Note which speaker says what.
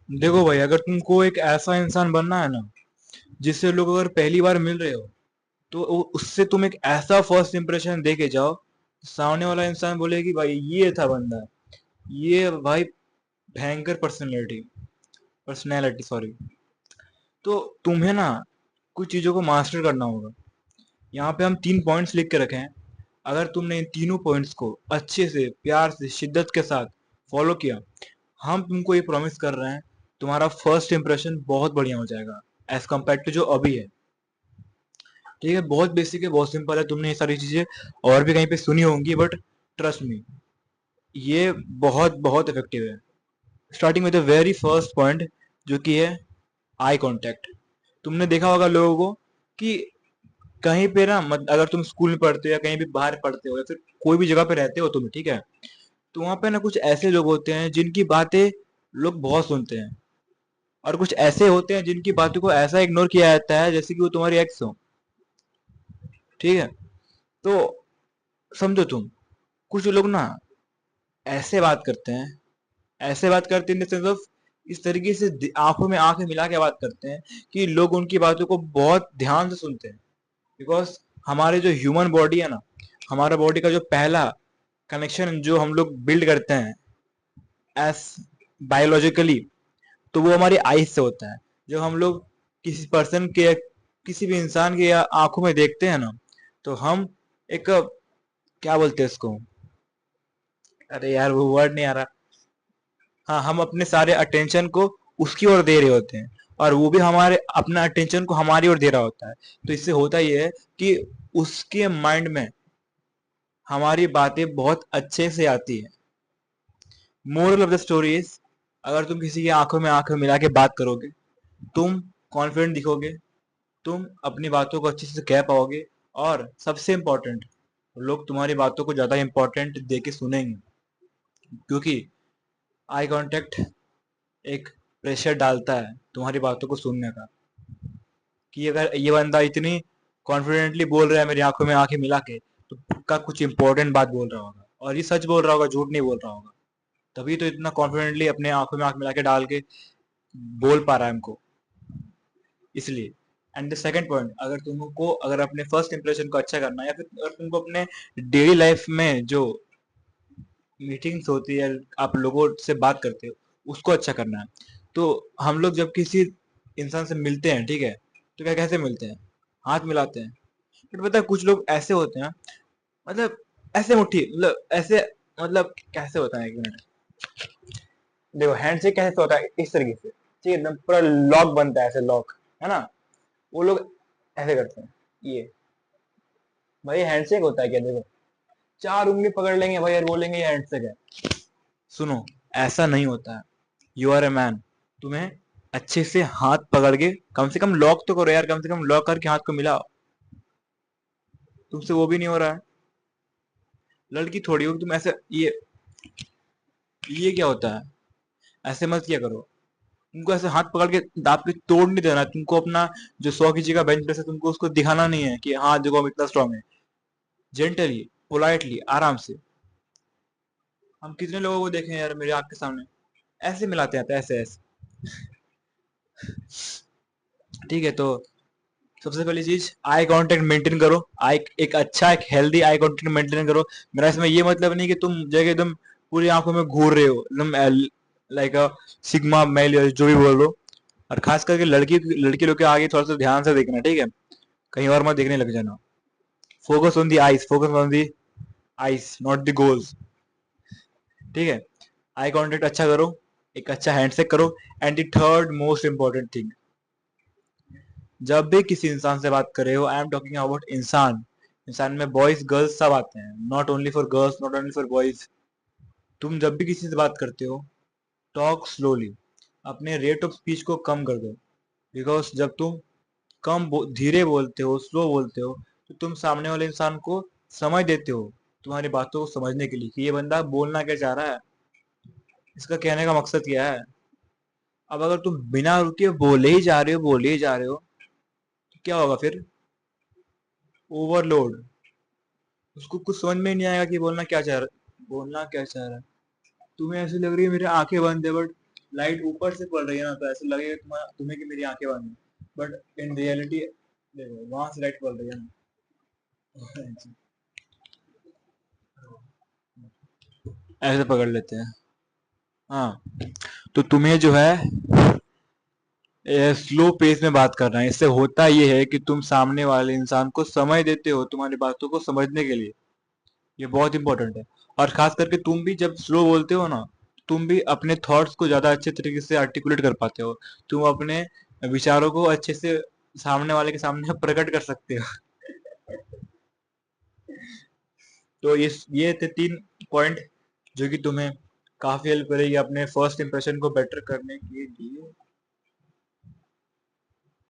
Speaker 1: देखो भाई, अगर तुमको एक ऐसा इंसान बनना है ना जिससे लोग अगर पहली बार मिल रहे हो तो उससे तुम एक ऐसा फर्स्ट इंप्रेशन दे के जाओ, सामने वाला इंसान बोले कि भाई ये था बंदा, ये भाई भयंकर पर्सनैलिटी, पर्सनैलिटी सॉरी। तो तुम्हें ना कुछ चीजों को मास्टर करना होगा। यहाँ पे हम 3 पॉइंट्स लिख के रखे हैं। अगर तुमने इन तीनों पॉइंट्स को अच्छे से, प्यार से, शिद्दत के साथ फॉलो किया, हम तुमको ये प्रॉमिस कर रहे हैं, तुम्हारा फर्स्ट इंप्रेशन बहुत बढ़िया हो जाएगा एज कम्पेयर टू जो अभी है। ठीक है, बहुत बेसिक है, बहुत सिंपल है, तुमने ये सारी चीजें और भी कहीं पे सुनी होंगी, बट ट्रस्ट मी, ये बहुत बहुत इफेक्टिव है। Starting with the very first point, जो कि है आई कांटेक्ट। तुमने देखा होगा लोगों को कि कहीं पे ना, अगर तुम स्कूल में पढ़ते हो या कहीं भी बाहर पढ़ते हो या फिर कोई भी जगह पे रहते हो तुम, ठीक है, तो वहां पे ना कुछ ऐसे लोग होते हैं जिनकी बातें लोग बहुत सुनते हैं, और कुछ ऐसे होते हैं जिनकी बातों को ऐसा इग्नोर किया जाता है जैसे कि वो तुम्हारी एक्स हो। ठीक है, तो समझो तुम, कुछ लोग ना ऐसे बात करते हैं, ऐसे बात करते हैं इन द सेंस ऑफ, इस तरीके से आंखों में आंखें मिला के बात करते हैं कि लोग उनकी बातों को बहुत ध्यान से सुनते हैं। बिकॉज हमारे जो ह्यूमन बॉडी है ना, हमारा बॉडी का जो पहला कनेक्शन जो हम लोग बिल्ड करते हैं एस बायोलॉजिकली, तो वो हमारी आईज से होता है। जब हम लोग किसी पर्सन के, किसी भी इंसान के आंखों में देखते हैं ना, तो हम एक, क्या बोलते हैं इसको, अरे यार वो वर्ड नहीं आ रहा, हाँ, हम अपने सारे अटेंशन को उसकी ओर दे रहे होते हैं, और वो भी हमारे अपना अटेंशन को हमारी ओर दे रहा होता है। तो इससे होता ये है कि उसके माइंड में हमारी बातें बहुत अच्छे से आती है। Moral of the story is, अगर तुम किसी की आंखों में आंखें मिला के बात करोगे, तुम कॉन्फिडेंट दिखोगे, तुम अपनी बातों को अच्छे से कह पाओगे, और सबसे इम्पोर्टेंट, लोग तुम्हारी बातों को ज्यादा इम्पोर्टेंट दे के सुनेंगे, क्योंकि आई कांटेक्ट एक प्रेशर डालता है तुम्हारी बातों को सुनने का, कि अगर ये बंदा इतनी कॉन्फिडेंटली बोल रहा है मेरी आंखों में आंखें मिला के, तो पक्का कुछ इंपॉर्टेंट बात बोल रहा होगा, और ये सच बोल रहा होगा, झूठ नहीं बोल रहा होगा, तभी तो इतना कॉन्फिडेंटली अपने आंखों में आंख मिला के डाल के बोल पा रहा है हमको, इसलिए। एंड द सेकंड पॉइंट, अगर तुमको, अगर अपने फर्स्ट इंप्रेशन को अच्छा करना है, या फिर अगर तुमको अपने डेली लाइफ में जो मीटिंग्स होती है, आप लोगों से बात करते हो, उसको अच्छा करना है, तो हम लोग जब किसी इंसान से मिलते हैं, ठीक है, तो क्या कैसे मिलते हैं, हाथ मिलाते हैं। बट पता है कुछ लोग ऐसे होते हैं, मतलब ऐसे मुट्ठी, मतलब ऐसे, मतलब कैसे होता है, एक मिनट, देखो हैंडशेक कैसे होता है, इस तरीके से, ठीक है, एकदम पूरा लॉक बनता है, ऐसे लॉक, है ना, वो लोग ऐसे करते हैं, ये भाई हैंडशेक होता है क्या? देखो, चार उंगली पकड़ लेंगे भाई और बोलेंगे ये हैंडशेक है। सुनो, ऐसा नहीं होता है। यू आर ए मैन, तुम्हें अच्छे से हाथ पकड़ के कम से कम लॉक तो करो यार, कम से कम लॉक करके हाथ को मिलाओ। तुमसे वो भी नहीं हो रहा है, लड़की थोड़ी हो तुम ऐसे, ये क्या होता है, ऐसे मत किया करो। तुमको ऐसे हाथ पकड़ के दाब के तोड़ नहीं देना, तुमको अपना जो 100 kg का बेंच प्रेस है, तुमको उसको दिखाना नहीं है कि हाँ देखो हम इतना स्ट्रांग है। जेंटली, पोलाइटली, आराम से। हम कितने लोगों को देखे हैं यार मेरे आंख के सामने, ऐसे मिलाते हैं, ऐसे ऐसे। ठीक है, तो सबसे पहली चीज, आई कांटेक्ट मेंटेन करो। आई एक अच्छा, एक हेल्दी आई कांटेक्ट मेंटेन करो। मेरा इसमें ये मतलब नहीं कि तुम जगह एकदम पूरी आंखों में घूर रहे हो, एकदम लाइक अ सिग्मा मेल, जो भी बोल लो। और खास करके लड़की लड़की लोग के आगे थोड़ा सा ध्यान से देखना, ठीक है, कहीं और मत देखने लग जाना। Focus on the eyes, focus on the eyes, not the goals. ठीक है, आई कांटेक्ट अच्छा करो, एक अच्छा हैंडशेक करो। And the third most important thing, जब भी किसी इंसान से बात कर रहे हो, आई एम टॉकिंग अबाउट इंसान, इंसान में बॉयज गर्ल्स सब आते हैं, not only for girls, not only for boys. तुम जब भी किसी से बात करते हो, टॉक स्लोली, अपने रेट ऑफ स्पीच को कम कर दो। बिकॉज जब तुम धीरे बोलते हो, स्लो बोलते हो, तो तुम सामने वाले इंसान को समझ देते हो, तुम्हारी बातों को समझने के लिए कि ये बंदा बोलना क्या चाह रहा है, इसका कहने का मकसद क्या है। अब अगर तुम बिना रुके बोले ही जा रहे हो, बोले ही जा रहे हो, तो क्या होगा फिर, ओवरलोड। उसको कुछ समझ में ही नहीं आएगा कि बोलना क्या चाह रहा है, बोलना क्या चाह रहा है। तुम्हें ऐसी लग रही है मेरी आंखें बंद है, बट लाइट ऊपर से पड़ रही है ना, तो ऐसा लगेगा तुम्हें कि मेरी आंखें बंद हैं, बट इन रियलिटी देखो वहां से लाइट पड़ रही है ना। ऐसे पकड़ लेते हैं। हाँ, तो तुम्हें जो है स्लो पेस में बात करना है। इससे होता ये है कि तुम सामने वाले इंसान को समय देते हो तुम्हारी बातों को समझने के लिए। ये बहुत इंपॉर्टेंट है। और खास करके तुम भी जब स्लो बोलते हो ना, तुम भी अपने थॉट्स को ज्यादा अच्छे तरीके से आर्टिकुलेट कर पाते हो। तुम अपने विचारों को अच्छे से सामने वाले के सामने प्रकट कर सकते हो। तो ये थे 3 पॉइंट जो कि तुम्हें काफी हेल्प करेगी अपने फर्स्ट इंप्रेशन को बेटर करने के लिए।